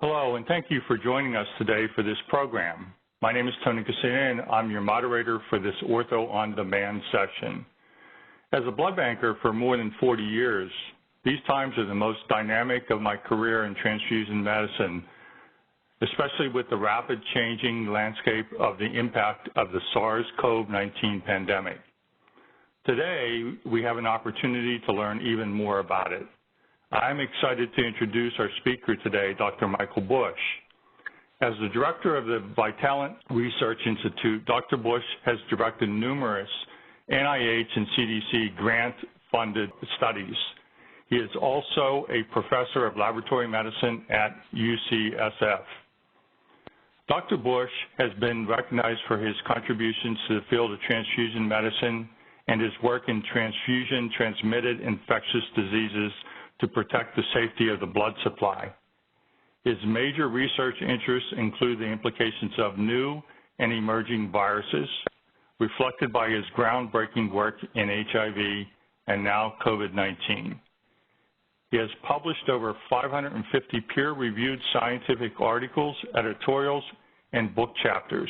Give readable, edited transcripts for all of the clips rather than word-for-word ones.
Hello, and thank you for joining us today for this program. My name is Tony Cassina, and I'm your moderator for this Ortho On Demand session. As a blood banker for more than 40 years, these times are the most dynamic of my career in transfusion medicine, especially with the rapid changing landscape of the impact of the SARS-CoV-19 pandemic. Today, we have an opportunity to learn even more about it. I'm excited to introduce our speaker today, Dr. Michael Busch. As the director of the Vitalant Research Institute, Dr. Busch has directed numerous NIH and CDC grant-funded studies. He is also a professor of laboratory medicine at UCSF. Dr. Busch has been recognized for his contributions to the field of transfusion medicine and his work in transfusion-transmitted infectious diseases to protect the safety of the blood supply. His major research interests include the implications of new and emerging viruses, reflected by his groundbreaking work in HIV and now COVID-19. He has published over 550 peer-reviewed scientific articles, editorials, and book chapters.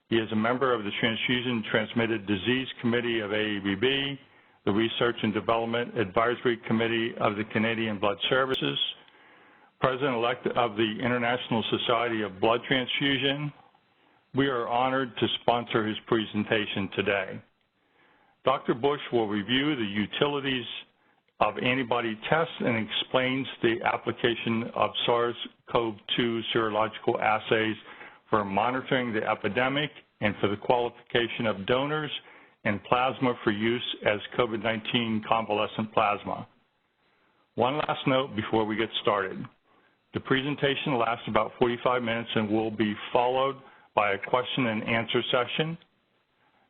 He is a member of the Transfusion Transmitted Disease Committee of AABB, the Research and Development Advisory Committee of the Canadian Blood Services, President-elect of the International Society of Blood Transfusion. We are honored to sponsor his presentation today. Dr. Busch will review the utilities of antibody tests and explains the application of SARS-CoV-2 Serological Assays for monitoring the epidemic and for the qualification of donors and plasma for use as COVID-19 Convalescent Plasma. One last note before we get started. The presentation lasts about 45 minutes and will be followed by a question and answer session.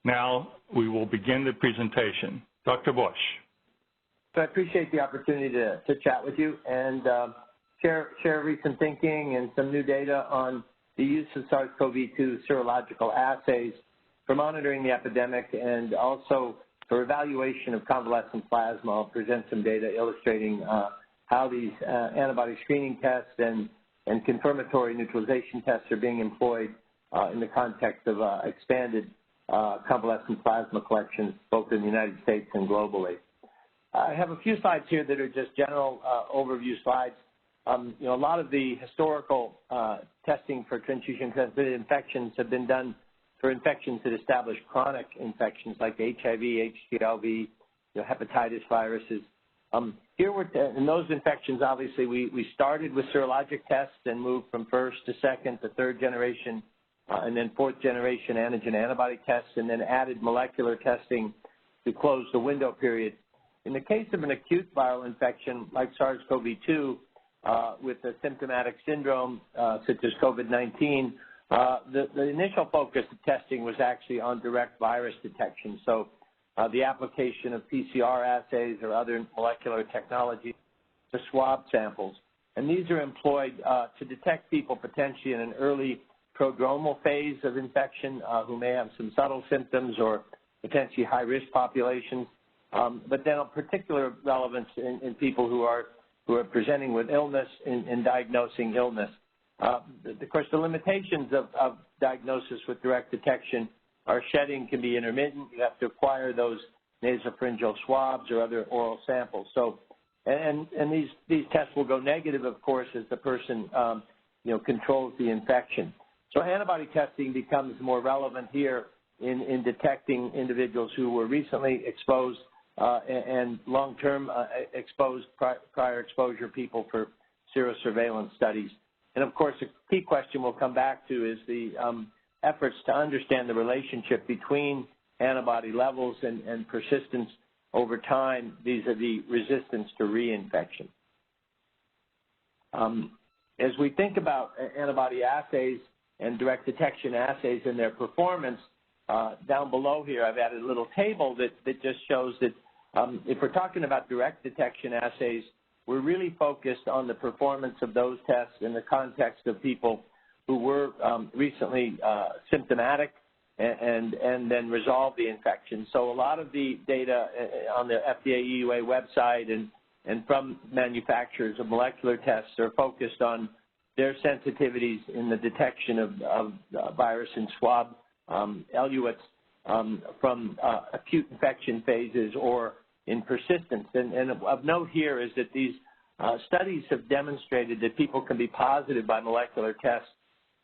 Now we will begin the presentation. Dr. Busch. So I appreciate the opportunity to chat with you and share recent thinking and some new data on the use of SARS-CoV-2 serological assays for monitoring the epidemic and also for evaluation of convalescent plasma. I'll present some data illustrating how these antibody screening tests and confirmatory neutralization tests are being employed in the context of expanded convalescent plasma collections both in the United States and globally. I have a few slides here that are just general overview slides. A lot of the historical testing for transfusion-transmitted infections have been done for infections that establish chronic infections like HIV, HTLV, hepatitis viruses. Here in those infections, obviously, we started with serologic tests and moved from first to second to third generation and then fourth generation antigen antibody tests and then added molecular testing to close the window period. In the case of an acute viral infection like SARS-CoV-2 with a symptomatic syndrome such as COVID-19, the initial focus of testing was actually on direct virus detection. So the application of PCR assays or other molecular technology to swab samples. And these are employed to detect people potentially in an early prodromal phase of infection who may have some subtle symptoms or potentially high-risk populations, but then of particular relevance in people who are presenting with illness and diagnosing illness. Of course, the limitations of diagnosis with direct detection are shedding can be intermittent. You have to acquire those nasopharyngeal swabs or other oral samples. So, and these tests will go negative, of course, as the person controls the infection. So antibody testing becomes more relevant here in detecting individuals who were recently exposed and long-term exposed prior exposure people for serosurveillance studies. And of course, a key question we'll come back to is the efforts to understand the relationship between antibody levels and persistence over time vis-a-vis resistance to reinfection. As we think about antibody assays and direct detection assays and their performance, down below here I've added a little table that just shows that if we're talking about direct detection assays, we're really focused on the performance of those tests in the context of people who were recently symptomatic and then resolved the infection. So a lot of the data on the FDA EUA website and from manufacturers of molecular tests are focused on their sensitivities in the detection of virus in swab eluates from acute infection phases or in persistence. And of note here is that these studies have demonstrated that people can be positive by molecular tests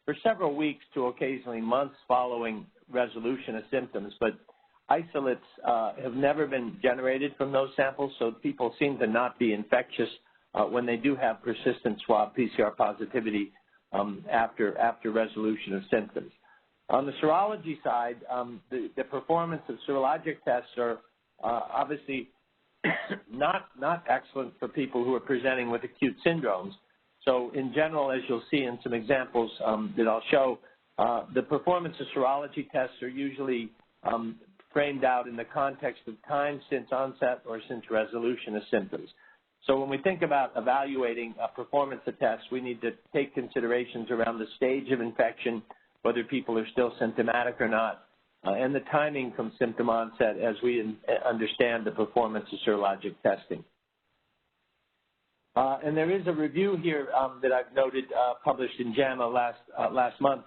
for several weeks to occasionally months following resolution of symptoms, but isolates have never been generated from those samples, so people seem to not be infectious when they do have persistent swab PCR positivity after resolution of symptoms. On the serology side, the performance of serologic tests are obviously not excellent for people who are presenting with acute syndromes. So in general, as you'll see in some examples that I'll show, the performance of serology tests are usually framed out in the context of time since onset or since resolution of symptoms. So when we think about evaluating performance of tests, we need to take considerations around the stage of infection, whether people are still symptomatic or not, and the timing from symptom onset as we understand the performance of serologic testing. And there is a review here that I've noted published in JAMA last month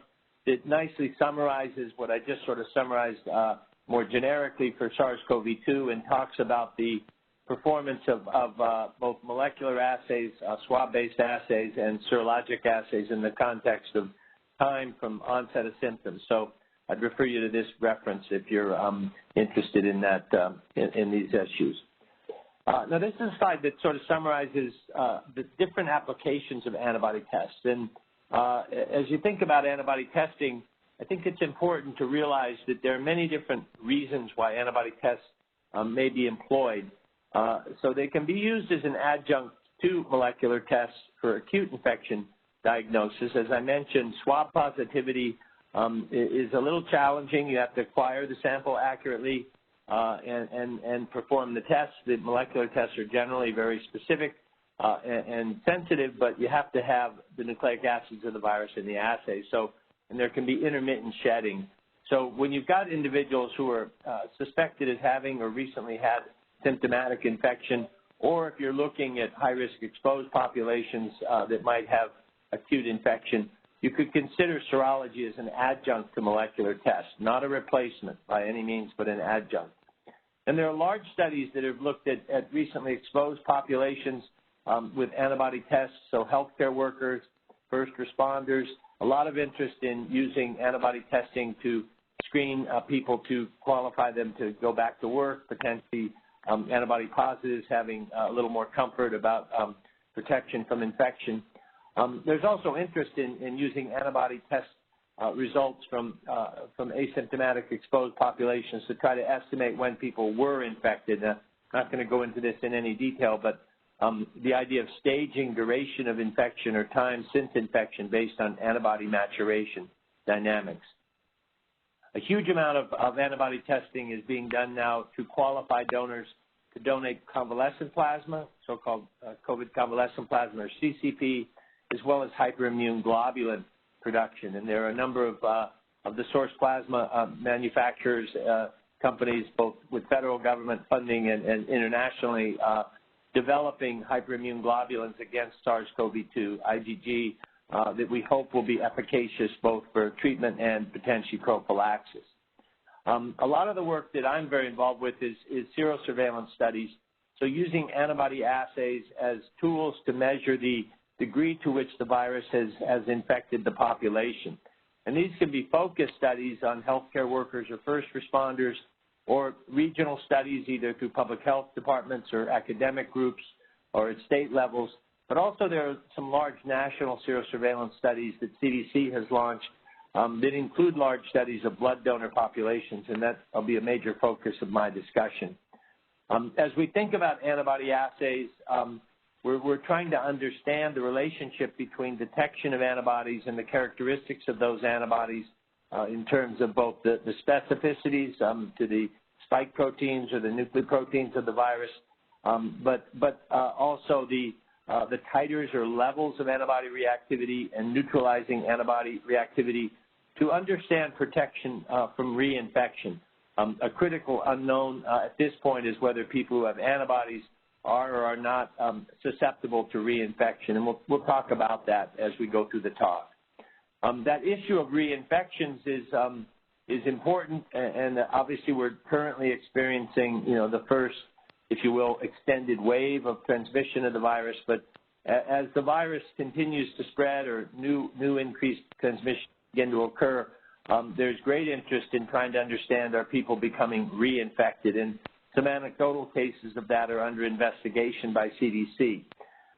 that nicely summarizes what I just sort of summarized more generically for SARS-CoV-2 and talks about the performance of both molecular assays, swab-based assays, and serologic assays in the context of time from onset of symptoms. So I'd refer you to this reference if you're interested in that in these issues. Now, this is a slide that sort of summarizes the different applications of antibody tests. And as you think about antibody testing, I think it's important to realize that there are many different reasons why antibody tests may be employed. So they can be used as an adjunct to molecular tests for acute infection diagnosis. As I mentioned, swab positivity is a little challenging. You have to acquire the sample accurately and perform the tests. The molecular tests are generally very specific and sensitive, but you have to have the nucleic acids of the virus in the assay. So, and there can be intermittent shedding. So when you've got individuals who are suspected as having or recently had symptomatic infection, or if you're looking at high-risk exposed populations that might have acute infection, you could consider serology as an adjunct to molecular tests, not a replacement by any means, but an adjunct. And there are large studies that have looked at recently exposed populations with antibody tests, so healthcare workers, first responders, a lot of interest in using antibody testing to screen people to qualify them to go back to work, potentially antibody positives having a little more comfort about protection from infection. There's also interest in using antibody test results from asymptomatic exposed populations to try to estimate when people were infected. I'm not going to go into this in any detail, but the idea of staging duration of infection or time since infection based on antibody maturation dynamics. A huge amount of antibody testing is being done now to qualify donors to donate convalescent plasma, so-called COVID convalescent plasma, or CCP, as well as hyperimmune globulin production. And there are a number of the source plasma manufacturers, companies, both with federal government funding and internationally, developing hyperimmune globulins against SARS-CoV-2, IgG, that we hope will be efficacious both for treatment and potentially prophylaxis. A lot of the work that I'm very involved with is serosurveillance studies, so using antibody assays as tools to measure the degree to which the virus has infected the population. And these can be focused studies on healthcare workers or first responders, or regional studies either through public health departments or academic groups or at state levels. But also there are some large national serosurveillance studies that CDC has launched that include large studies of blood donor populations, and that will be a major focus of my discussion. As we think about antibody assays, we're trying to understand the relationship between detection of antibodies and the characteristics of those antibodies in terms of both the specificities to the spike proteins or the nucleoproteins of the virus, but also the titers or levels of antibody reactivity and neutralizing antibody reactivity to understand protection from reinfection. A critical unknown at this point is whether people who have antibodies are or are not susceptible to reinfection, and we'll talk about that as we go through the talk. That issue of reinfections is important, and obviously we're currently experiencing, the first, if you will, extended wave of transmission of the virus. But as the virus continues to spread or new increased transmission begin to occur, there's great interest in trying to understand, are people becoming reinfected? And some anecdotal cases of that are under investigation by CDC.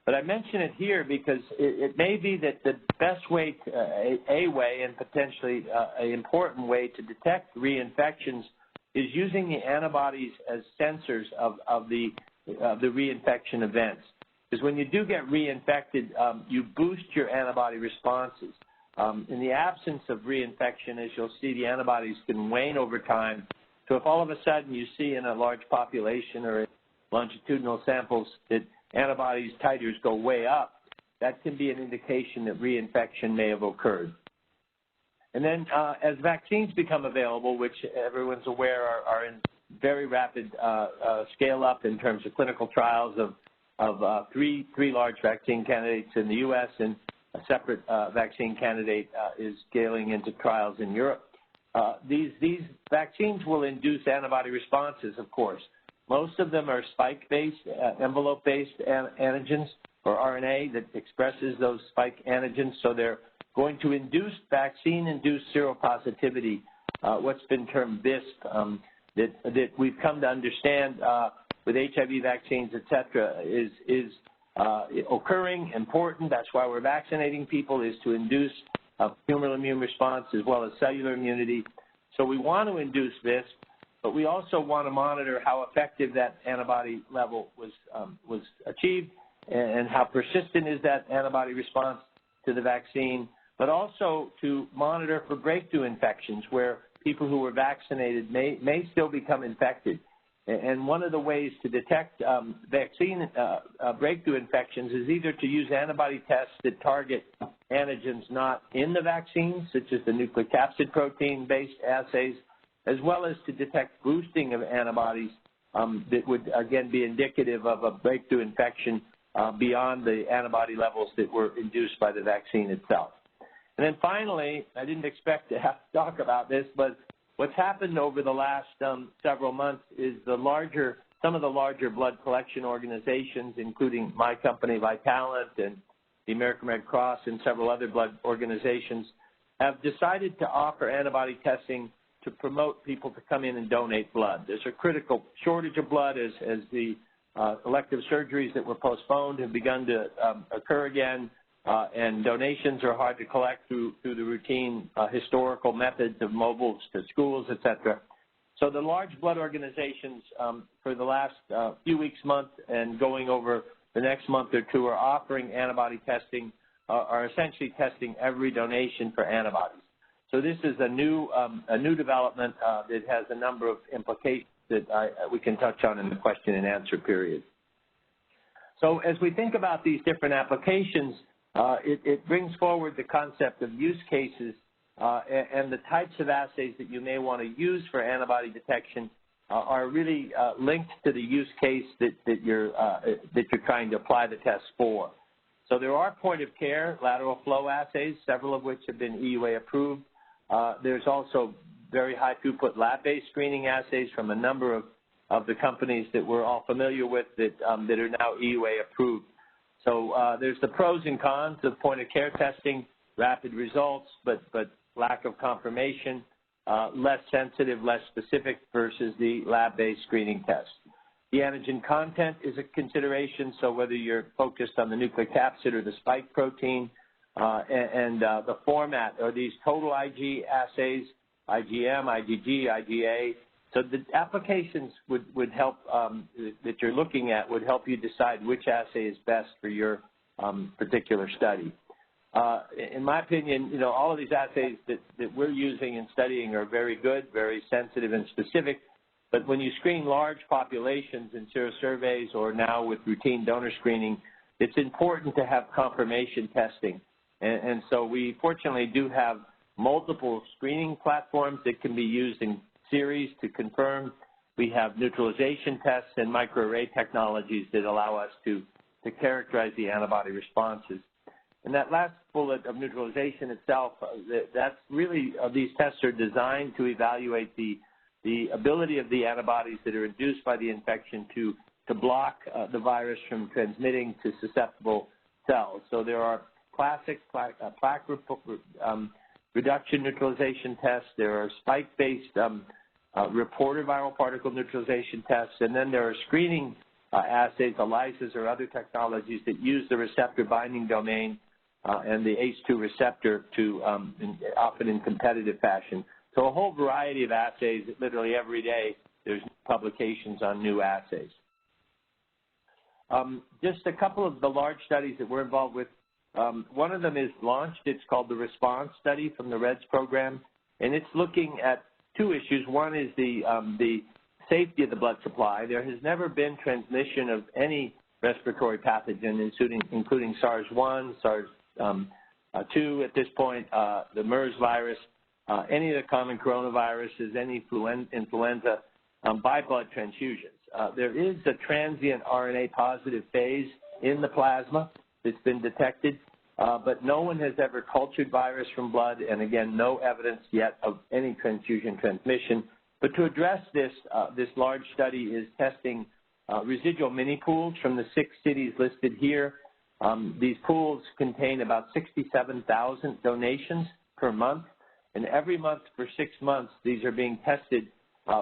But I mention it here because it may be that the best way, a way and potentially an important way to detect reinfections is using the antibodies as sensors of the reinfection events. Because when you do get reinfected, you boost your antibody responses. In the absence of reinfection, as you'll see, the antibodies can wane over time. So if all of a sudden you see in a large population or in longitudinal samples that antibodies titers go way up, that can be an indication that reinfection may have occurred. And then as vaccines become available, which everyone's aware are in very rapid scale up in terms of clinical trials of three large vaccine candidates in the U.S. and a separate vaccine candidate is scaling into trials in Europe. These vaccines will induce antibody responses, of course. Most of them are spike-based, envelope-based antigens or RNA that expresses those spike antigens. So they're going to induce vaccine-induced seropositivity, what's been termed VISP, that we've come to understand with HIV vaccines, et cetera, is occurring, important. That's why we're vaccinating people, is to induce a humoral immune response as well as cellular immunity. So we want to induce VISP, but we also want to monitor how effective that antibody level was achieved and how persistent is that antibody response to the vaccine, but also to monitor for breakthrough infections where people who were vaccinated may still become infected. And one of the ways to detect vaccine breakthrough infections is either to use antibody tests that target antigens not in the vaccine, such as the nucleocapsid protein-based assays, as well as to detect boosting of antibodies that would, again, be indicative of a breakthrough infection beyond the antibody levels that were induced by the vaccine itself. And then finally, I didn't expect to have to talk about this, but what's happened over the last several months is some of the larger blood collection organizations, including my company, Vitalant, and the American Red Cross and several other blood organizations, have decided to offer antibody testing to promote people to come in and donate blood. There's a critical shortage of blood as the elective surgeries that were postponed have begun to occur again, and donations are hard to collect through the routine historical methods of mobiles to schools, et cetera. So the large blood organizations for the last few weeks, month, and going over the next month or two are offering antibody testing, are essentially testing every donation for antibodies. So this is a new development that has a number of implications that we can touch on in the question and answer period. So as we think about these different applications, it brings forward the concept of use cases and the types of assays that you may want to use for antibody detection are really linked to the use case that you're trying to apply the test for. So there are point-of-care lateral flow assays, several of which have been EUA approved. There's also very high throughput lab-based screening assays from a number of the companies that we're all familiar with that are now EUA approved. So there's the pros and cons of point-of-care testing, rapid results, but lack of confirmation, less sensitive, less specific versus the lab-based screening test. The antigen content is a consideration, so whether you're focused on the nucleocapsid or the spike protein, and the format are these total IG assays, IgM, IgG, IgA. So the applications would help that you're looking at would help you decide which assay is best for your particular study. In my opinion, all of these assays that we're using and studying are very good, very sensitive and specific. But when you screen large populations in serosurveys or now with routine donor screening, it's important to have confirmation testing. And so we fortunately do have multiple screening platforms that can be used in series to confirm We have neutralization tests and microarray technologies that allow us to characterize the antibody responses. And that last bullet of neutralization itself, that's really, these tests are designed to evaluate the ability of the antibodies that are induced by the infection to block the virus from transmitting to susceptible cells. So there are classic plaque reduction neutralization tests. There are spike-based reporter viral particle neutralization tests, and then there are screening assays, ELISAs or other technologies that use the receptor binding domain and the ACE2 receptor to often in competitive fashion. So a whole variety of assays. Literally every day there's publications on new assays. Just a couple of the large studies that we're involved with. One of them is launched. It's called the RESPONSE study from the REDS program, and it's looking at two issues. One is the safety of the blood supply. There has never been transmission of any respiratory pathogen, including SARS-1, SARS-2 at this point, the MERS virus, any of the common coronaviruses, any influenza, by blood transfusions. There is a transient RNA positive phase in the plasma that's been detected, but no one has ever cultured virus from blood, and again, no evidence yet of any transfusion transmission. But to address this, this large study is testing residual mini pools from the 6 cities listed here. These pools contain about 67,000 donations per month, and every month for 6 months, these are being tested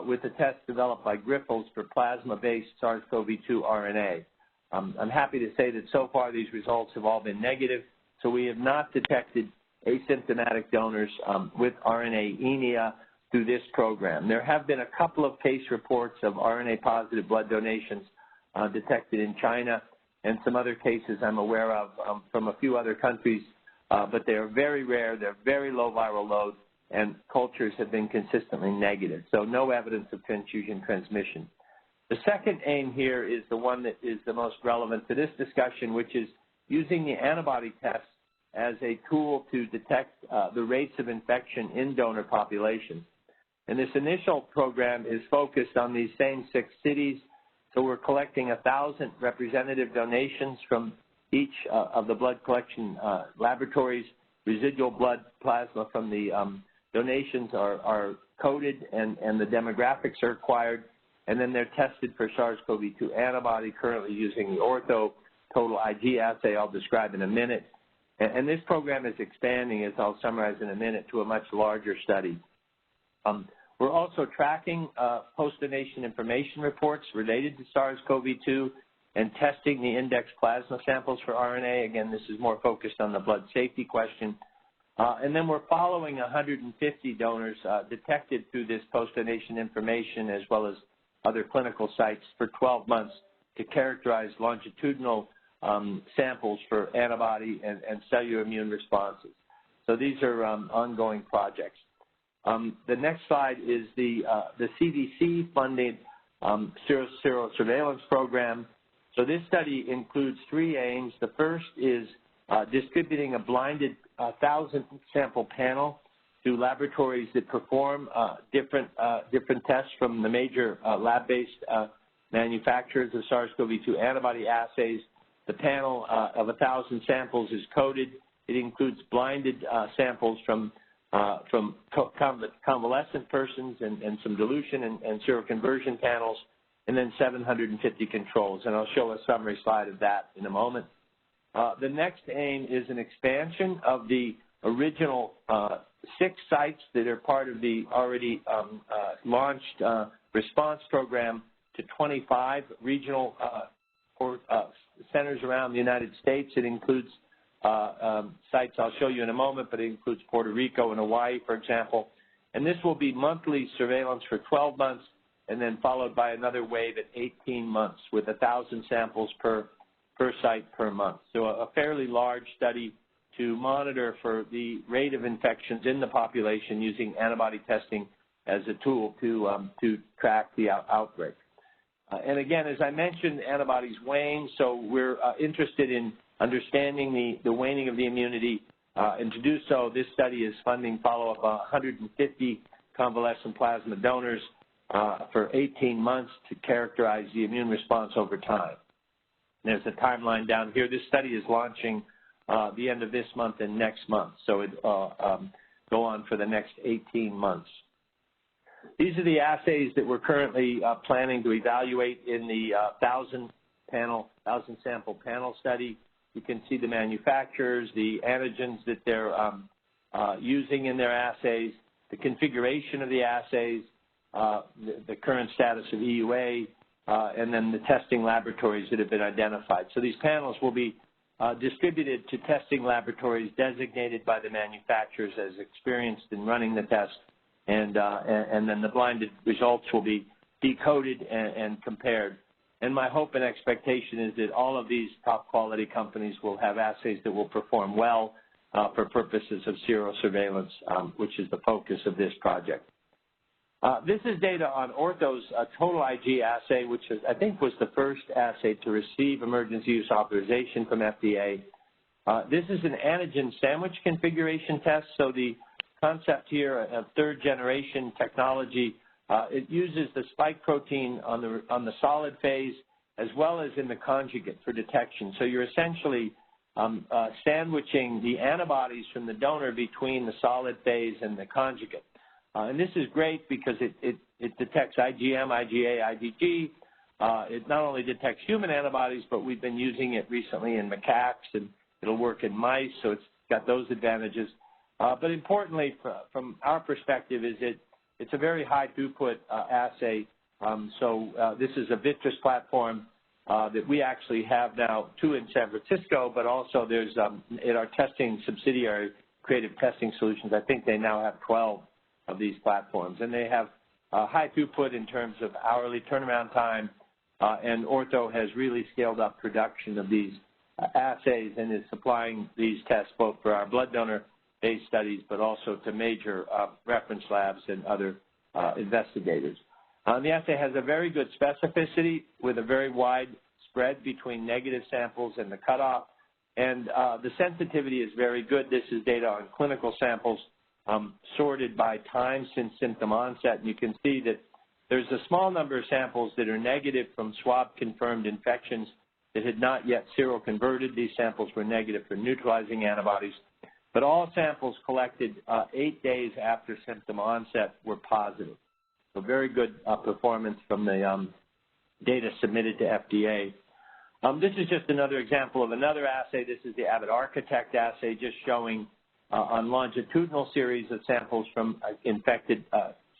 with a test developed by Grifols for plasma-based SARS-CoV-2 RNA. I'm happy to say that so far these results have all been negative, so we have not detected asymptomatic donors with RNA-enia through this program. There have been a couple of case reports of RNA-positive blood donations detected in China, and some other cases I'm aware of from a few other countries, but they are very rare, they're very low viral load, and cultures have been consistently negative, so no evidence of transfusion transmission. The second aim here is the one that is the most relevant to this discussion, which is using the antibody test as a tool to detect the rates of infection in donor populations. And this initial program is focused on these same 6 cities, so we're collecting 1,000 representative donations from each of the blood collection laboratories. Residual blood plasma from the donations are coded, and the demographics are acquired, and then they're tested for SARS-CoV-2 antibody, currently using the Ortho total IG assay I'll describe in a minute. And this program is expanding, as I'll summarize in a minute, to a much larger study. We're also tracking post-donation information reports related to SARS-CoV-2 and testing the index plasma samples for RNA. Again, this is more focused on the blood safety question. And then we're following 150 donors detected through this post-donation information, as well as other clinical sites, for 12 months to characterize longitudinal samples for antibody and cellular immune responses. So these are ongoing projects. The next slide is the CDC-funded serosurveillance program. So this study includes 3 aims. The first is distributing a blinded 1,000-sample panel to laboratories that perform different tests from the major lab-based manufacturers of SARS-CoV-2 antibody assays. The panel of 1,000 samples is coded. It includes blinded samples from convalescent persons and some dilution and seroconversion panels, and then 750 controls. And I'll show a summary slide of that in a moment. The next aim is an expansion of the original 6 sites that are part of the already launched response program to 25 regional centers around the United States. It includes sites I'll show you in a moment, but it includes Puerto Rico and Hawaii, for example. And this will be monthly surveillance for 12 months, and then followed by another wave at 18 months with 1,000 samples per site per month. So a fairly large study to monitor for the rate of infections in the population using antibody testing as a tool to track the outbreak. And again, as I mentioned, antibodies wane, so we're interested in understanding the waning of the immunity, and to do so, this study is funding follow-up 150 convalescent plasma donors for 18 months to characterize the immune response over time. There's a timeline down here. This study is launching the end of this month and next month, so it go on for the next 18 months. These are the assays that we're currently planning to evaluate in the 1,000 sample panel study. You can see the manufacturers, the antigens that they're using in their assays, the configuration of the assays, the current status of EUA, and then the testing laboratories that have been identified. So these panels will be distributed to testing laboratories designated by the manufacturers as experienced in running the test, and then the blinded results will be decoded and compared. And my hope and expectation is that all of these top quality companies will have assays that will perform well for purposes of serosurveillance, which is the focus of this project. This is data on Ortho's total IG assay, which is, I think was the first assay to receive emergency use authorization from FDA. This is an antigen sandwich configuration test, so the concept here of third generation technology, it uses the spike protein on the solid phase as well as in the conjugate for detection. So you're essentially sandwiching the antibodies from the donor between the solid phase and the conjugate. And this is great because it detects IgM, IgA, IgG. It not only detects human antibodies, but we've been using it recently in macaques, and it'll work in mice, so it's got those advantages. But importantly, from our perspective, is it's a very high throughput assay. This is a Vitris platform that we actually have now 2 in San Francisco, but also there's in our testing subsidiary, Creative Testing Solutions, I think they now have 12 of these platforms, and they have high throughput in terms of hourly turnaround time, and Ortho has really scaled up production of these assays and is supplying these tests both for our blood donor-based studies, but also to major reference labs and other investigators. The assay has a very good specificity with a very wide spread between negative samples and the cutoff, and the sensitivity is very good. This is data on clinical samples sorted by time since symptom onset, and you can see that there's a small number of samples that are negative from swab-confirmed infections that had not yet seroconverted. These samples were negative for neutralizing antibodies, but all samples collected 8 days after symptom onset were positive. So very good performance from the data submitted to FDA. This is just another example of another assay. This is the Abbott Architect assay, just showing on longitudinal series of samples from infected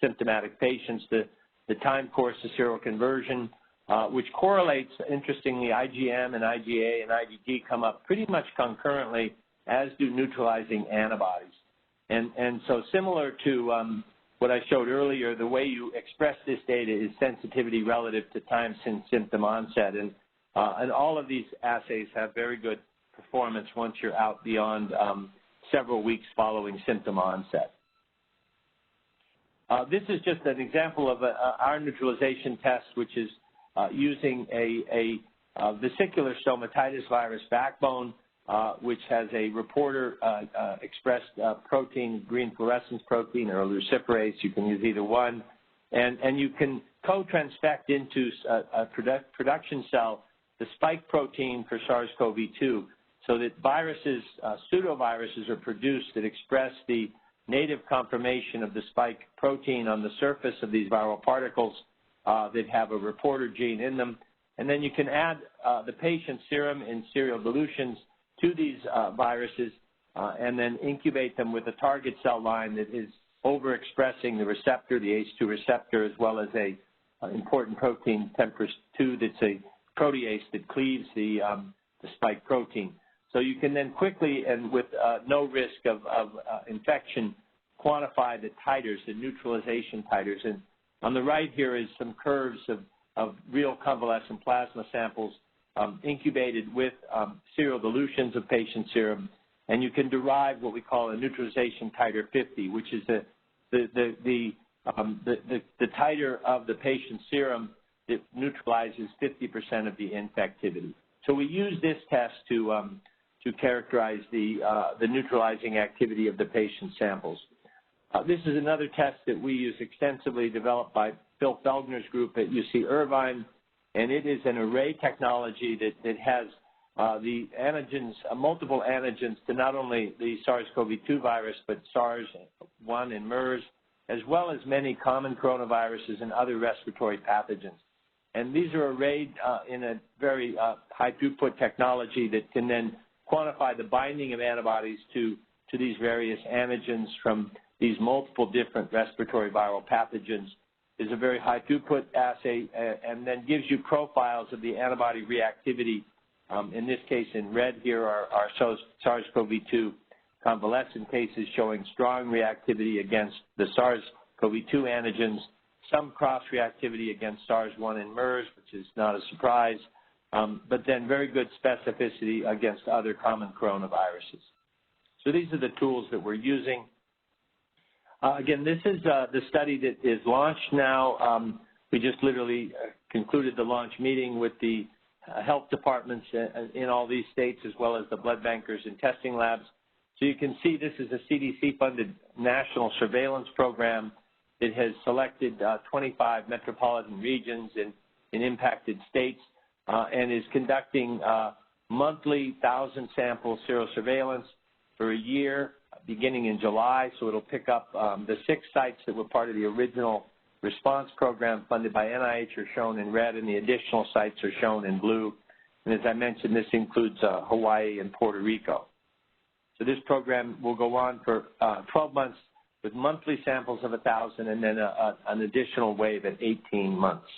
symptomatic patients, the time course to seroconversion, which correlates, interestingly, IgM and IgA and IgG come up pretty much concurrently, as do neutralizing antibodies. And so similar to what I showed earlier, the way you express this data is sensitivity relative to time since symptom onset. And all of these assays have very good performance once you're out beyond several weeks following symptom onset. This is just an example of our neutralization test, which is using a vesicular stomatitis virus backbone, which has a reporter expressed protein, green fluorescence protein, or luciferase. You can use either one. And you can co-transfect into a production cell the spike protein for SARS-CoV-2, so that viruses, pseudoviruses are produced that express the native conformation of the spike protein on the surface of these viral particles that have a reporter gene in them. And then you can add the patient's serum in serial dilutions to these viruses and then incubate them with a target cell line that is overexpressing the receptor, the ACE2 receptor, as well as a important protein, TMPRSS2, that's a protease that cleaves the spike protein. So you can then quickly and with no risk of infection quantify the titers, the neutralization titers. And on the right here is some curves of real convalescent plasma samples incubated with serial dilutions of patient serum. And you can derive what we call a neutralization titer 50, which is the titer of the patient's serum that neutralizes 50% of the infectivity. So we use this test to characterize the neutralizing activity of the patient samples. This is another test that we use extensively, developed by Phil Felgner's group at UC Irvine, and it is an array technology that has the antigens, multiple antigens to not only the SARS-CoV-2 virus, but SARS-1 and MERS, as well as many common coronaviruses and other respiratory pathogens. And these are arrayed in a very high throughput technology that can then quantify the binding of antibodies to these various antigens from these multiple different respiratory viral pathogens. Is a very high throughput assay and then gives you profiles of the antibody reactivity. In this case, in red here are SARS-CoV-2 convalescent cases showing strong reactivity against the SARS-CoV-2 antigens, some cross-reactivity against SARS-1 and MERS, which is not a surprise, but then very good specificity against other common coronaviruses. So these are the tools that we're using. Again, this is the study that is launched now. We just literally concluded the launch meeting with the health departments in all these states, as well as the blood bankers and testing labs. So you can see this is a CDC-funded national surveillance program that has selected 25 metropolitan regions in impacted states and is conducting monthly 1,000 sample serosurveillance for a year, beginning in July. So it'll pick up the 6 sites that were part of the original response program funded by NIH are shown in red, and the additional sites are shown in blue. And as I mentioned, this includes Hawaii and Puerto Rico. So this program will go on for 12 months with monthly samples of 1,000 and then an additional wave at 18 months.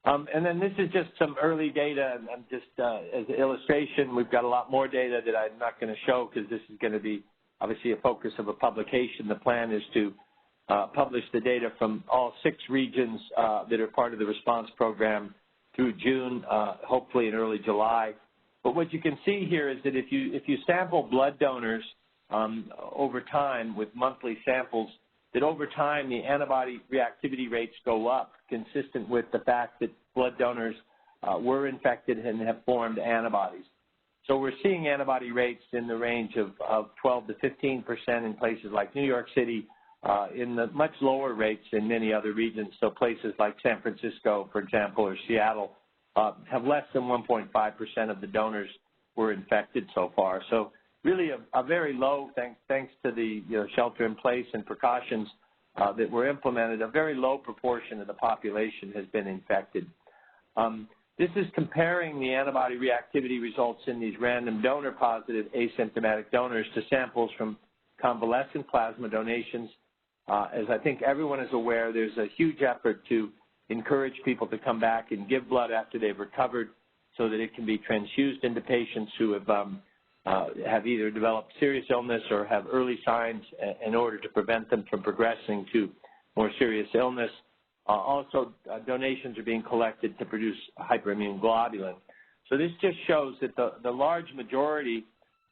And then this is just some early data, and just as an illustration, we've got a lot more data that I'm not going to show because this is going to be obviously a focus of a publication. The plan is to publish the data from all 6 regions that are part of the response program through June, hopefully in early July. But what you can see here is that if you sample blood donors over time with monthly samples, that over time the antibody reactivity rates go up, consistent with the fact that blood donors were infected and have formed antibodies. So we're seeing antibody rates in the range of 12 to 15% in places like New York City, in the much lower rates in many other regions. So places like San Francisco, for example, or Seattle have less than 1.5% of the donors were infected so far. So really a very low, thanks to the shelter in place and precautions that were implemented, a very low proportion of the population has been infected. This is comparing the antibody reactivity results in these random donor-positive asymptomatic donors to samples from convalescent plasma donations. As I think everyone is aware, there's a huge effort to encourage people to come back and give blood after they've recovered so that it can be transfused into patients who have either developed serious illness or have early signs in order to prevent them from progressing to more serious illness. Also, donations are being collected to produce hyperimmune globulin. So this just shows that the large majority,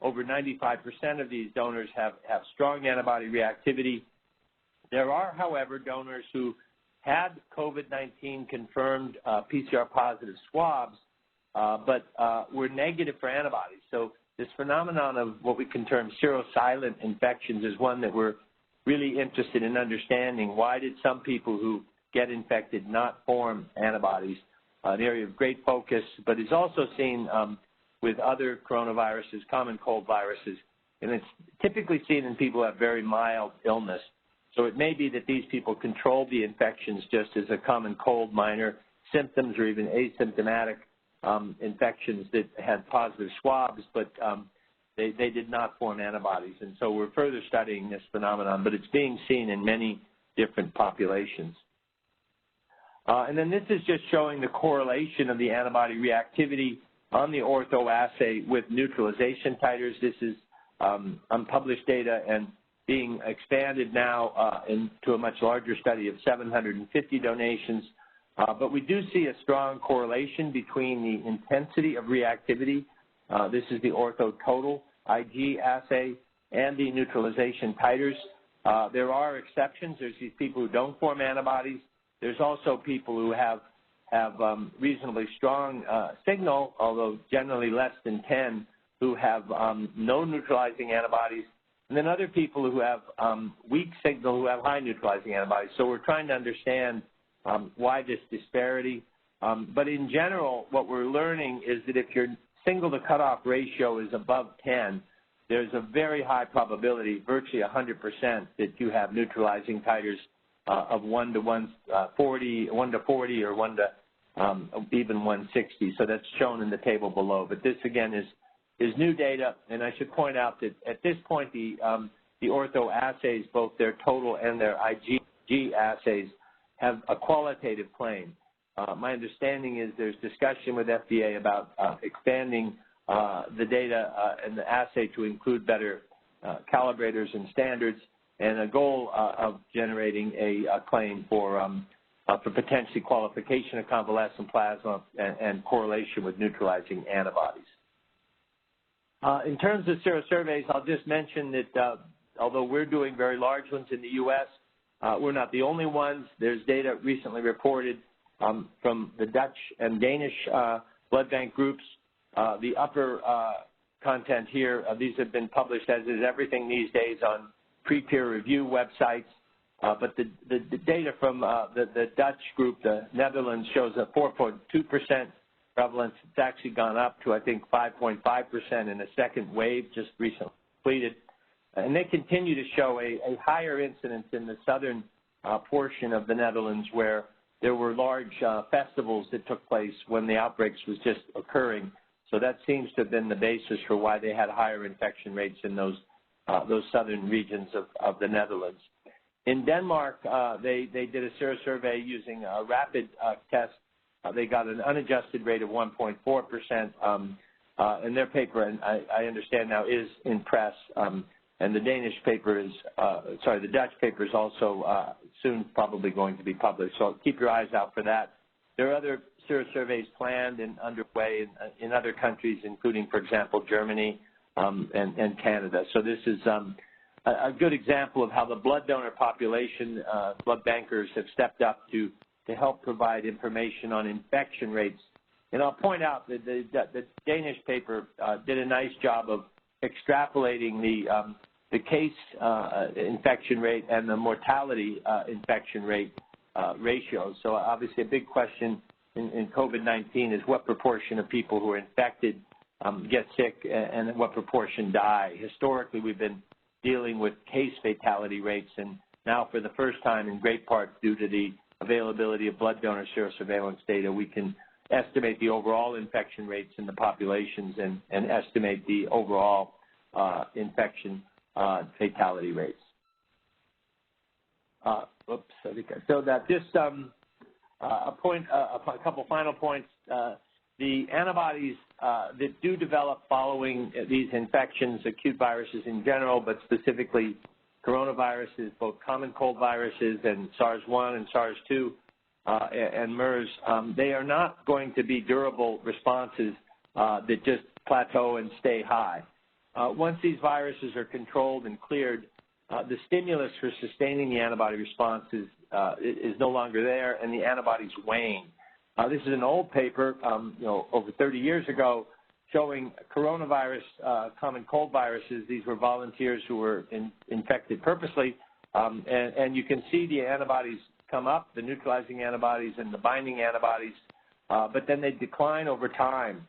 over 95% of these donors have strong antibody reactivity. There are, however, donors who had COVID-19 confirmed PCR positive swabs, but were negative for antibodies. So this phenomenon of what we can term serosilent infections is one that we're really interested in understanding. Why did some people who get infected not form antibodies? An area of great focus, but is also seen with other coronaviruses, common cold viruses, and it's typically seen in people who have very mild illness. So it may be that these people controlled the infections just as a common cold, minor symptoms, or even asymptomatic infections that had positive swabs, but they did not form antibodies. And so we're further studying this phenomenon, but it's being seen in many different populations. And then this is just showing the correlation of the antibody reactivity on the Ortho assay with neutralization titers. This is unpublished data and being expanded now into a much larger study of 750 donations. But we do see a strong correlation between the intensity of reactivity. This is the Ortho total IG assay and the neutralization titers. There are exceptions. There's these people who don't form antibodies. There's also people who have reasonably strong signal, although generally less than 10, who have no neutralizing antibodies. and then other people who have weak signal who have high neutralizing antibodies. So we're trying to understand why this disparity. But in general, what we're learning is that if your single to cutoff ratio is above 10, there's a very high probability, virtually 100%, that you have neutralizing titers of 1 to 140, 1 to 40, or 1 to even 160. So that's shown in the table below. But this, again, is new data, and I should point out that at this point, the Ortho assays, both their total and their IgG assays, have a qualitative claim. My understanding is there's discussion with FDA about expanding the data and the assay to include better calibrators and standards, and a goal of generating a claim for potentially qualification of convalescent plasma and correlation with neutralizing antibodies. In terms of serosurveys, I'll just mention that although we're doing very large ones in the U.S., we're not the only ones. There's data recently reported from the Dutch and Danish blood bank groups. The upper content here, these have been published, as is everything these days, on pre-peer review websites. But the data from the Dutch group, the Netherlands, shows a 4.2% prevalence. It's actually gone up to, I think, 5.5% in a second wave just recently completed. And they continue to show a higher incidence in the southern portion of the Netherlands, where there were large festivals that took place when the outbreaks was just occurring. So that seems to have been the basis for why they had higher infection rates in those southern regions of the Netherlands. In Denmark, they did a serosurvey using a rapid test. They got an unadjusted rate of 1.4%, and their paper, and I understand now, is in press. And the Danish paper is, the Dutch paper is also soon probably going to be published. So keep your eyes out for that. There are other serosurveys planned and underway in other countries, including, for example, Germany and Canada. So this is a good example of how the blood donor population, blood bankers, have stepped up to help provide information on infection rates. And I'll point out that the Danish paper did a nice job of extrapolating the case infection rate and the mortality infection rate ratios. So obviously a big question in COVID-19 is what proportion of people who are infected get sick and what proportion die. Historically, we've been dealing with case fatality rates, and now for the first time, in great part due to the availability of blood donor serosurveillance data, we can estimate the overall infection rates in the populations and estimate the overall infection fatality rates. So that just a couple final points. The antibodies that do develop following these infections, acute viruses in general, but specifically coronaviruses, both common cold viruses and SARS-1 and SARS-2 and MERS, they are not going to be durable responses that just plateau and stay high. Once these viruses are controlled and cleared, the stimulus for sustaining the antibody responses is no longer there, and the antibodies wane. This is an old paper, over 30 years ago, showing coronavirus, common cold viruses. These were volunteers who were infected purposely, and you can see the antibodies come up, the neutralizing antibodies and the binding antibodies, but then they decline over time.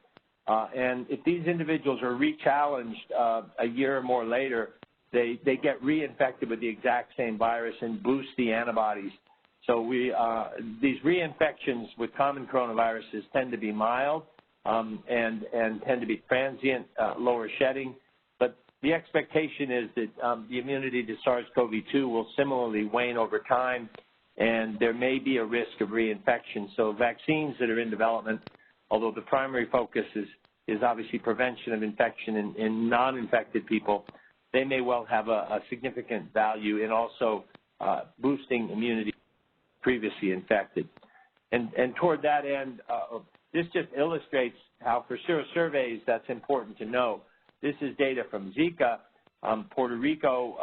And if these individuals are re-challenged a year or more later, they get reinfected with the exact same virus and boost the antibodies. So these reinfections with common coronaviruses tend to be mild and tend to be transient, lower shedding. But the expectation is that the immunity to SARS-CoV-2 will similarly wane over time, and there may be a risk of reinfection. So vaccines that are in development, although the primary focus is obviously prevention of infection in non-infected people, they may well have a significant value in also boosting immunity previously infected. And toward that end, this just illustrates how for serosurveys that's important to know. This is data from Zika. Puerto Rico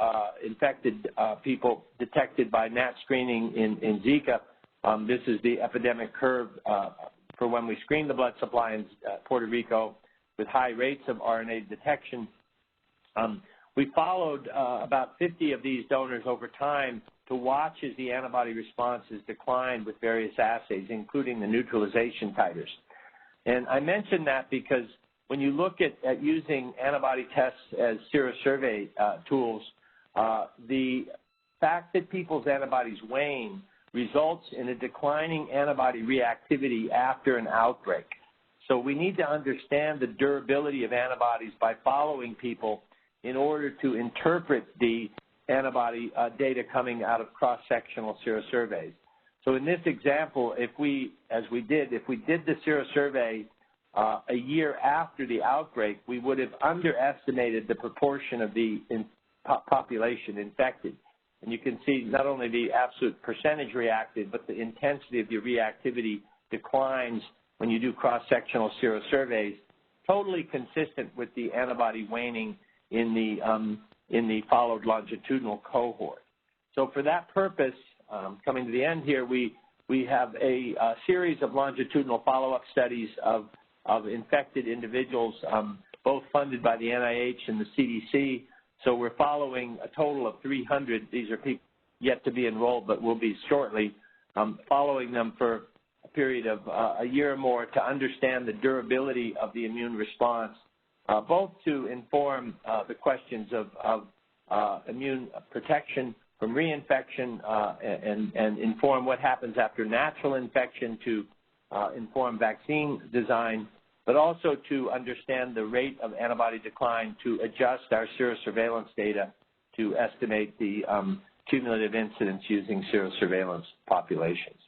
infected people detected by NAT screening in Zika. This is the epidemic curve for when we screen the blood supply in Puerto Rico with high rates of RNA detection. we followed about 50 of these donors over time to watch as the antibody responses declined with various assays, including the neutralization titers. And I mention that because when you look at using antibody tests as serosurvey tools, the fact that people's antibodies wane results in a declining antibody reactivity after an outbreak. So we need to understand the durability of antibodies by following people in order to interpret the antibody data coming out of cross-sectional serosurveys. So in this example, if we did the serosurvey a year after the outbreak, we would have underestimated the proportion of the population infected. And you can see not only the absolute percentage reacted, but the intensity of your reactivity declines when you do cross-sectional serosurveys, totally consistent with the antibody waning in the followed longitudinal cohort. So for that purpose, coming to the end here, we have a series of longitudinal follow-up studies of infected individuals, both funded by the NIH and the CDC. So we're following a total of 300. These are people yet to be enrolled, but will be shortly, following them for a period of a year or more to understand the durability of the immune response, both to inform the questions of immune protection from reinfection and inform what happens after natural infection to inform vaccine design, but also to understand the rate of antibody decline to adjust our serosurveillance data to estimate the cumulative incidence using serosurveillance populations.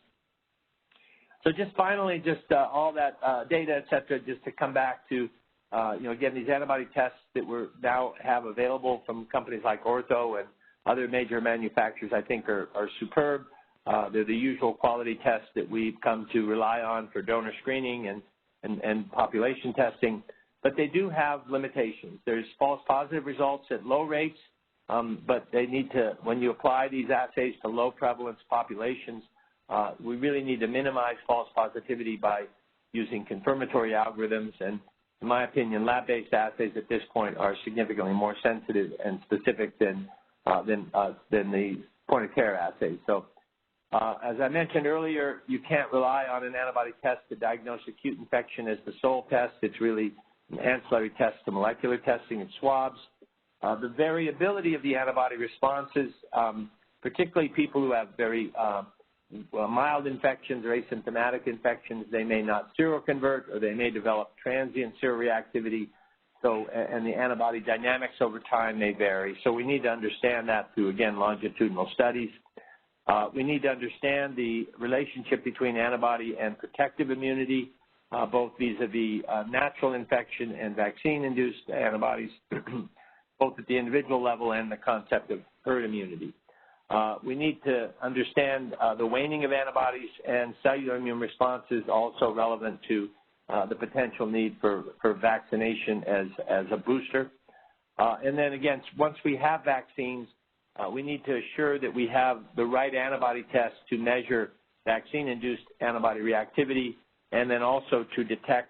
So just finally, all that data, et cetera, just to come back to, again, these antibody tests that we now have available from companies like Ortho and other major manufacturers, I think are superb. They're the usual quality tests that we've come to rely on for donor screening and population testing, but they do have limitations. There's false positive results at low rates, but they need to, when you apply these assays to low prevalence populations, we really need to minimize false positivity by using confirmatory algorithms, and in my opinion, lab-based assays at this point are significantly more sensitive and specific than the point-of-care assays. So as I mentioned earlier, you can't rely on an antibody test to diagnose acute infection as the sole test. It's really an ancillary test to molecular testing and swabs. The variability of the antibody responses, particularly people who have very mild infections or asymptomatic infections, they may not seroconvert or they may develop transient seroreactivity. So, and the antibody dynamics over time may vary. So we need to understand that through, again, longitudinal studies. We need to understand the relationship between antibody and protective immunity, both vis-a-vis natural infection and vaccine-induced antibodies, both at the individual level and the concept of herd immunity. We need to understand the waning of antibodies and cellular immune responses, also relevant to the potential need for vaccination as a booster. And then again, once we have vaccines, we need to assure that we have the right antibody tests to measure vaccine-induced antibody reactivity, and then also to detect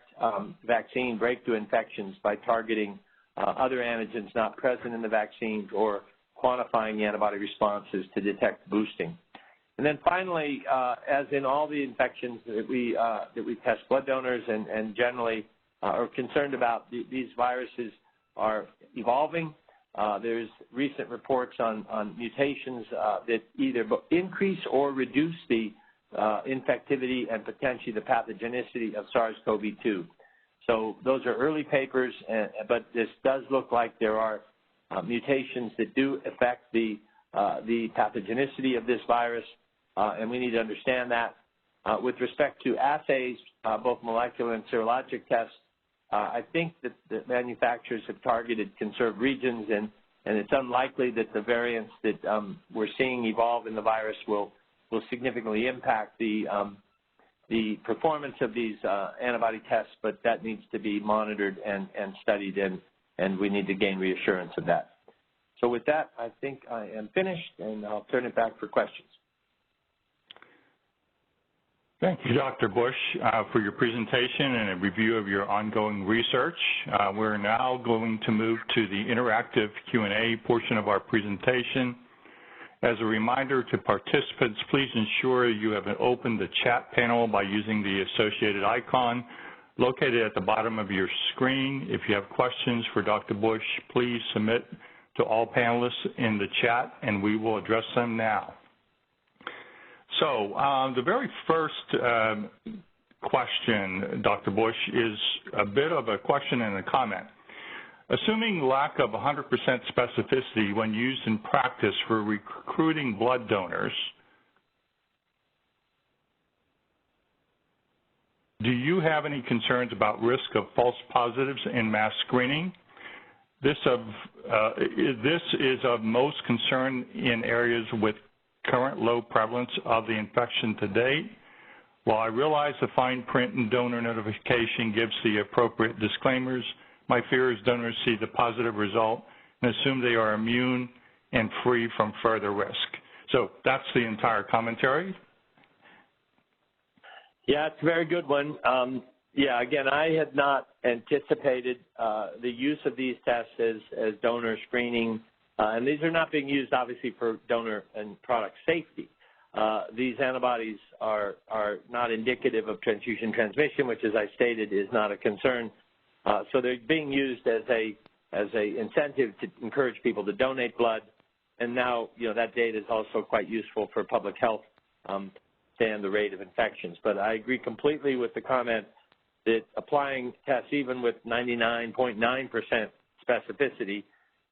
vaccine breakthrough infections by targeting other antigens not present in the vaccines or quantifying the antibody responses to detect boosting. And then finally, as in all the infections that we test blood donors and generally are concerned about, these viruses are evolving. There's recent reports on mutations that either increase or reduce the infectivity and potentially the pathogenicity of SARS-CoV-2. So those are early papers, but this does look like there are mutations that do affect the pathogenicity of this virus, and we need to understand that. With respect to assays, both molecular and serologic tests, I think that the manufacturers have targeted conserved regions, and it's unlikely that the variants that we're seeing evolve in the virus will significantly impact the performance of these antibody tests, but that needs to be monitored and studied, and we need to gain reassurance of that. So with that, I think I am finished, and I'll turn it back for questions. Thank you, Dr. Busch, for your presentation and a review of your ongoing research. We're now going to move to the interactive Q&A portion of our presentation. As a reminder to participants, please ensure you have opened the chat panel by using the associated icon located at the bottom of your screen. If you have questions for Dr. Busch, please submit to all panelists in the chat, and we will address them now. So the very first question, Dr. Busch, is a bit of a question and a comment. Assuming lack of 100% specificity when used in practice for recruiting blood donors, do you have any concerns about risk of false positives in mass screening? This is of most concern in areas with current low prevalence of the infection to date. While I realize the fine print and donor notification gives the appropriate disclaimers, my fear is donors see the positive result and assume they are immune and free from further risk. So that's the entire commentary. Yeah, it's a very good one. Yeah, again, I had not anticipated the use of these tests as donor screening. And these are not being used, obviously, for donor and product safety. These antibodies are not indicative of transfusion transmission, which, as I stated, is not a concern. So they're being used as a incentive to encourage people to donate blood. And now, that data is also quite useful for public health to stand the rate of infections. But I agree completely with the comment that applying tests even with 99.9% specificity,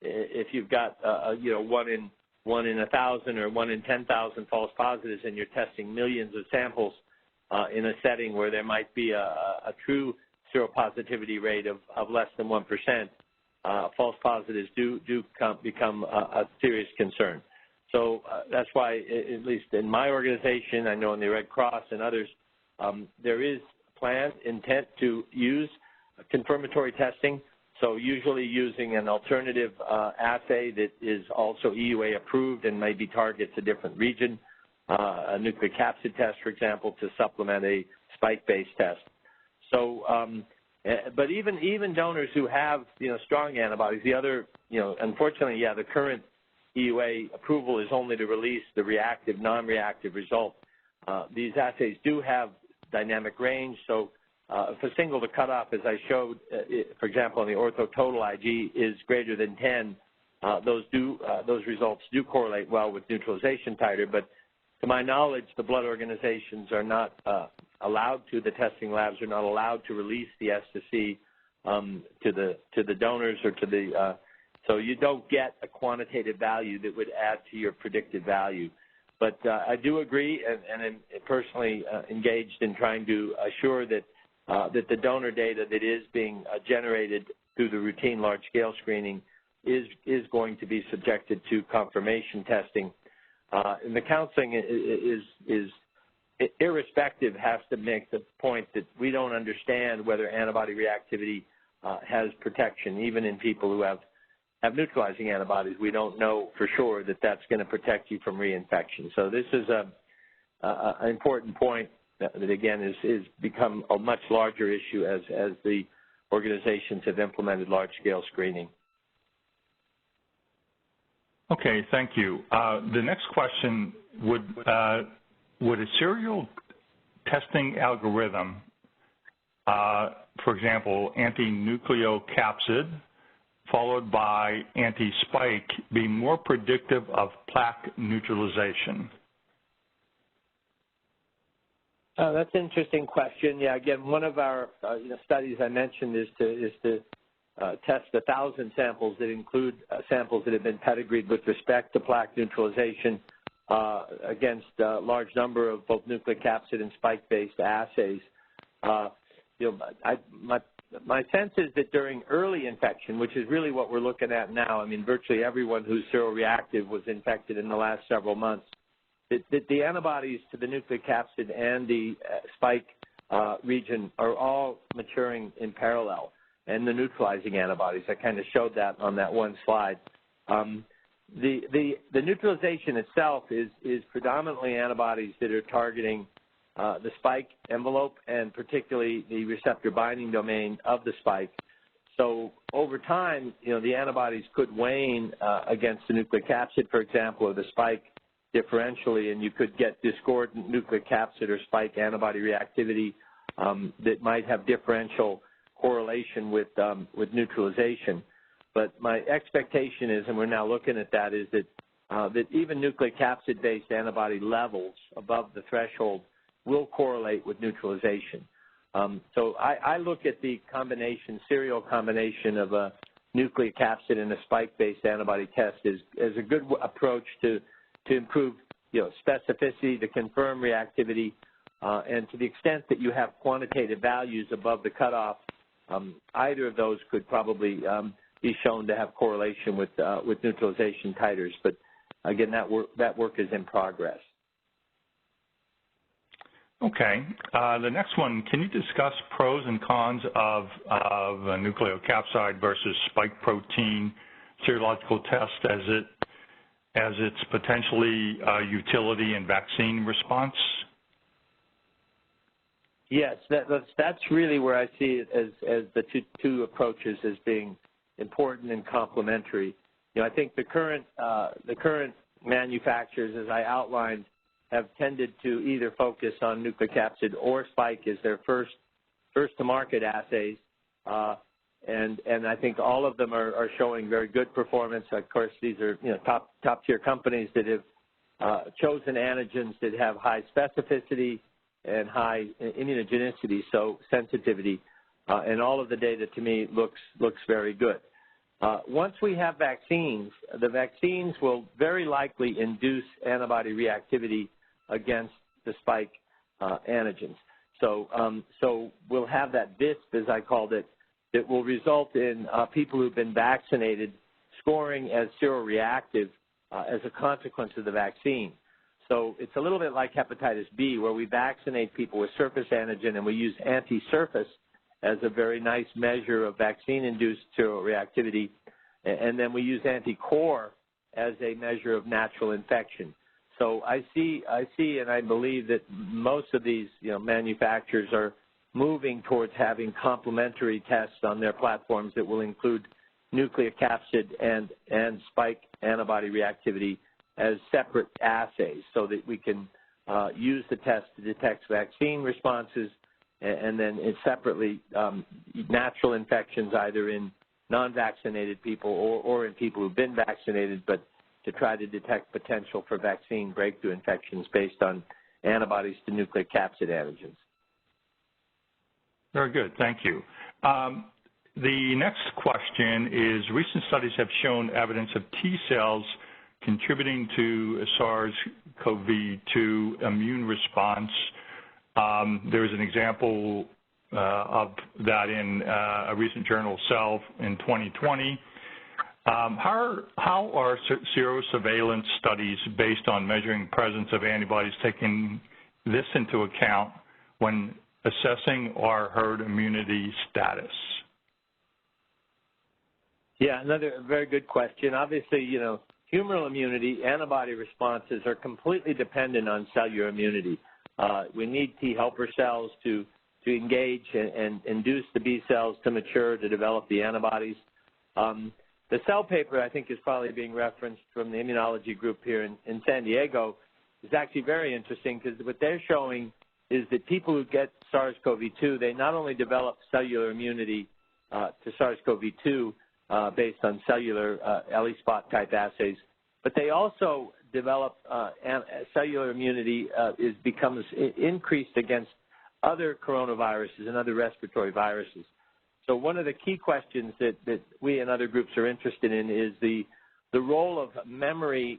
if you've got, 1 in 1,000 or 1 in 10,000 false positives and you're testing millions of samples in a setting where there might be a true seropositivity rate of less than 1%, false positives do become a serious concern. So that's why, at least in my organization, I know in the Red Cross and others, there is planned intent to use confirmatory testing. So usually using an alternative assay that is also EUA approved and maybe targets a different region, a nucleocapsid test, for example, to supplement a spike-based test. So, but even donors who have, strong antibodies, the other, unfortunately, yeah, the current EUA approval is only to release the reactive, non-reactive result. These assays do have dynamic range, so if a single to cutoff, as I showed, for example, in the Ortho total IG is greater than 10, those results do correlate well with neutralization titer. But to my knowledge, the blood organizations are not allowed to, the testing labs are not allowed to release the S to C to the donors or to the, so you don't get a quantitative value that would add to your predicted value. But I do agree and am personally engaged in trying to assure that that the donor data that is being generated through the routine large-scale screening is going to be subjected to confirmation testing. And the counseling is irrespective, has to make the point that we don't understand whether antibody reactivity has protection, even in people who have neutralizing antibodies. We don't know for sure that that's going to protect you from reinfection. So this is an important point that again is become a much larger issue as the organizations have implemented large-scale screening. Okay, thank you. The next question, would a serial testing algorithm, for example, anti-nucleocapsid followed by anti-spike, be more predictive of plaque neutralization? That's an interesting question. Yeah, again, one of our studies I mentioned is to test 1,000 samples that include samples that have been pedigreed with respect to plaque neutralization against a large number of both nucleocapsid and spike-based assays. My sense is that during early infection, which is really what we're looking at now, I mean, virtually everyone who's seroreactive was infected in the last several months, that the antibodies to the nucleocapsid and the spike region are all maturing in parallel, and the neutralizing antibodies. I kind of showed that on that one slide. The neutralization itself is predominantly antibodies that are targeting the spike envelope and particularly the receptor binding domain of the spike. So over time, the antibodies could wane against the nucleocapsid, for example, or the spike differentially, and you could get discordant nucleocapsid or spike antibody reactivity that might have differential correlation with neutralization. But my expectation is, and we're now looking at that, is that that even nucleocapsid-based antibody levels above the threshold will correlate with neutralization. So I look at the serial combination of a nucleocapsid and a spike-based antibody test as a good approach to improve, specificity, to confirm reactivity, and to the extent that you have quantitative values above the cutoff, either of those could probably be shown to have correlation with neutralization titers. But again, that work is in progress. Okay. The next one, can you discuss pros and cons of a nucleocapsid versus spike protein serological test as its potentially utility in vaccine response? Yes, that's really where I see it as the two approaches as being important and complementary. I think the current manufacturers, as I outlined, have tended to either focus on nucleocapsid or spike as their first to market assays, and I think all of them are showing very good performance. Of course, these are top tier companies that have chosen antigens that have high specificity and high immunogenicity, so sensitivity, and all of the data to me looks very good. Once we have vaccines, the vaccines will very likely induce antibody reactivity against the spike antigens. So we'll have that VISP, as I called it, that will result in people who've been vaccinated scoring as seroreactive as a consequence of the vaccine. So it's a little bit like hepatitis B, where we vaccinate people with surface antigen and we use anti-surface as a very nice measure of vaccine-induced seroreactivity, and then we use anti-core as a measure of natural infection. So I see, and I believe that most of these manufacturers are moving towards having complementary tests on their platforms that will include nucleocapsid and spike antibody reactivity as separate assays, so that we can use the test to detect vaccine responses, and then separately natural infections either in non-vaccinated people or in people who've been vaccinated, but to try to detect potential for vaccine breakthrough infections based on antibodies to nucleocapsid antigens. Very good. Thank you. The next question is, recent studies have shown evidence of T cells contributing to a SARS-CoV-2 immune response. There is an example of that in a recent journal, Cell, in 2020. How are serosurveillance studies based on measuring presence of antibodies taking this into account when assessing our herd immunity status? Yeah, another very good question. Obviously, humoral immunity, antibody responses are completely dependent on cellular immunity. We need T helper cells to engage and induce the B cells to mature, to develop the antibodies. The Cell paper, I think, is probably being referenced from the immunology group here in San Diego, is actually very interesting, because what they're showing is that people who get SARS-CoV-2, they not only develop cellular immunity to SARS-CoV-2 based on cellular ELISpot type assays, but they also develop cellular immunity becomes increased against other coronaviruses and other respiratory viruses. So one of the key questions that we and other groups are interested in is the role of memory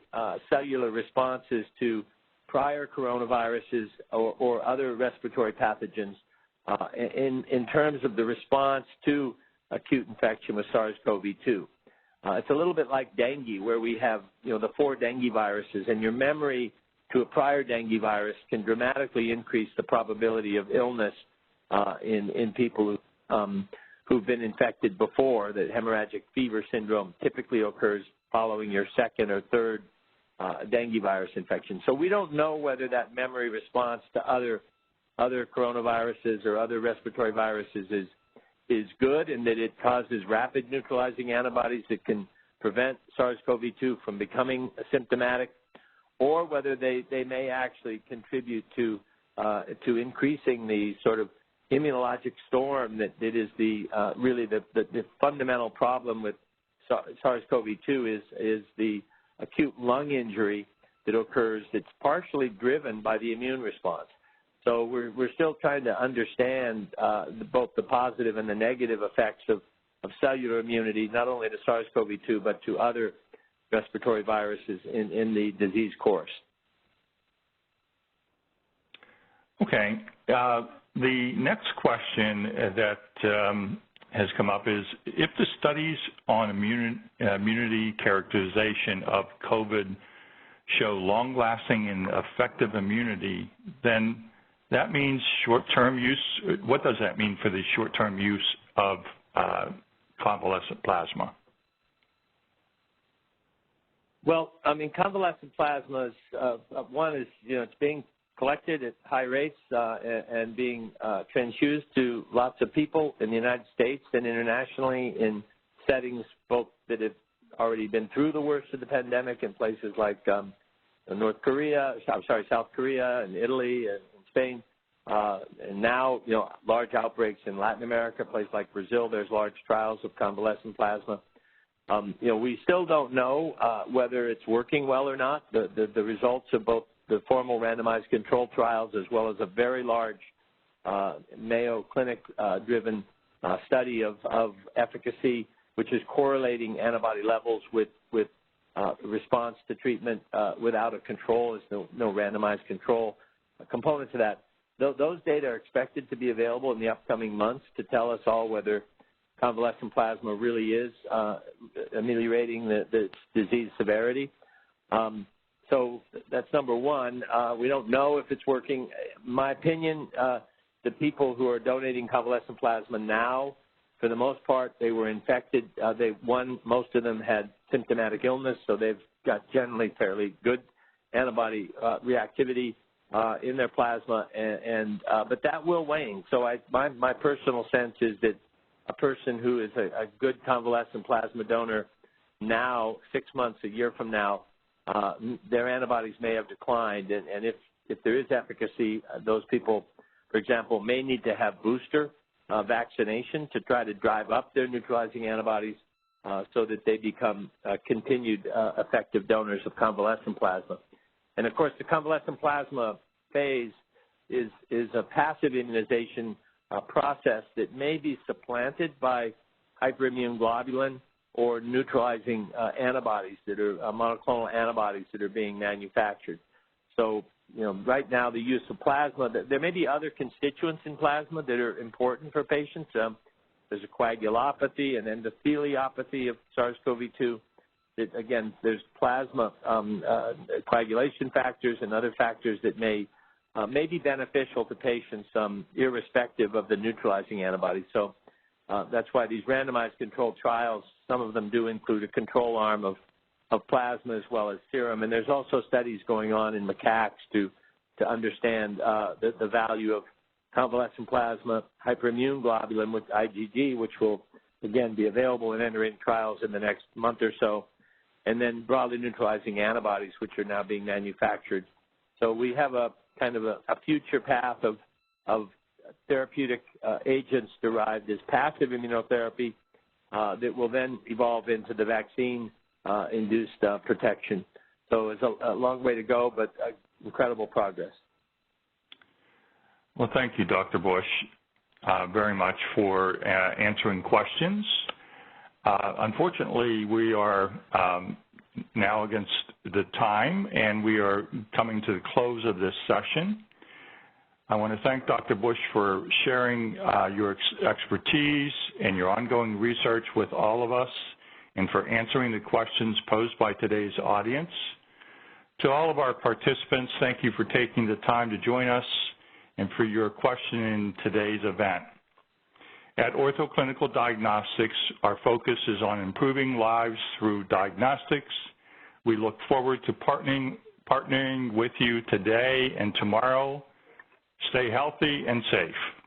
cellular responses to prior coronaviruses or other respiratory pathogens in terms of the response to acute infection with SARS-CoV-2. It's a little bit like dengue, where we have the 4 dengue viruses, and your memory to a prior dengue virus can dramatically increase the probability of illness in people who've been infected before. That hemorrhagic fever syndrome typically occurs following your 2nd or 3rd dengue virus infection. So we don't know whether that memory response to other other coronaviruses or other respiratory viruses is good, and that it causes rapid neutralizing antibodies that can prevent SARS-CoV-2 from becoming symptomatic, or whether they may actually contribute to increasing the sort of immunologic storm that is really the fundamental problem with SARS-CoV-2 is the acute lung injury that occurs that's partially driven by the immune response. So we're still trying to understand both the positive and the negative effects of cellular immunity, not only to SARS-CoV-2 but to other respiratory viruses in the disease course. Okay. The next question that has come up is, if the studies on immunity characterization of COVID show long-lasting and effective immunity, then that means short-term use. What does that mean for the short-term use of convalescent plasma? Well, I mean, convalescent plasma is, one is, it's being collected at high rates and being transfused to lots of people in the United States and internationally in settings both that have already been through the worst of the pandemic in places like South Korea and Italy and Spain. And now, large outbreaks in Latin America, places like Brazil, there's large trials of convalescent plasma. We still don't know whether it's working well or not. The results of both the formal randomized control trials as well as a very large Mayo Clinic-driven study of efficacy, which is correlating antibody levels with response to treatment without a control. There's no randomized control component to that. Those data are expected to be available in the upcoming months to tell us all whether convalescent plasma really is ameliorating the disease severity. So that's number one. We don't know if it's working. In my opinion, the people who are donating convalescent plasma now, for the most part, they were infected. Most of them had symptomatic illness, so they've got generally fairly good antibody reactivity in their plasma, but that will wane. So my personal sense is that a person who is a good convalescent plasma donor now, 6 months, a year from now, their antibodies may have declined, and if there is efficacy, those people, for example, may need to have booster vaccination to try to drive up their neutralizing antibodies so that they become continued effective donors of convalescent plasma. And, of course, the convalescent plasma phase is a passive immunization process that may be supplanted by hyperimmune globulin or neutralizing antibodies that are monoclonal antibodies that are being manufactured. So, right now the use of plasma, there may be other constituents in plasma that are important for patients. There's a coagulopathy and endotheliopathy of SARS-CoV-2. Again, there's plasma coagulation factors and other factors that may be beneficial to patients irrespective of the neutralizing antibodies. So that's why these randomized controlled trials, some of them do include a control arm of plasma as well as serum. And there's also studies going on in macaques to understand the value of convalescent plasma, hyperimmune globulin with IgG, which will, again, be available and enter in trials in the next month or so, and then broadly neutralizing antibodies, which are now being manufactured. So we have a kind of a future path of therapeutic agents derived as passive immunotherapy that will then evolve into the vaccine-induced protection. So it's a long way to go, but incredible progress. Well, thank you, Dr. Busch, very much for answering questions. Unfortunately, we are now against the time, and we are coming to the close of this session. I want to thank Dr. Busch for sharing your expertise and your ongoing research with all of us, and for answering the questions posed by today's audience. To all of our participants, thank you for taking the time to join us and for your question in today's event. At Ortho Clinical Diagnostics, our focus is on improving lives through diagnostics. We look forward to partnering with you today and tomorrow. Stay healthy and safe.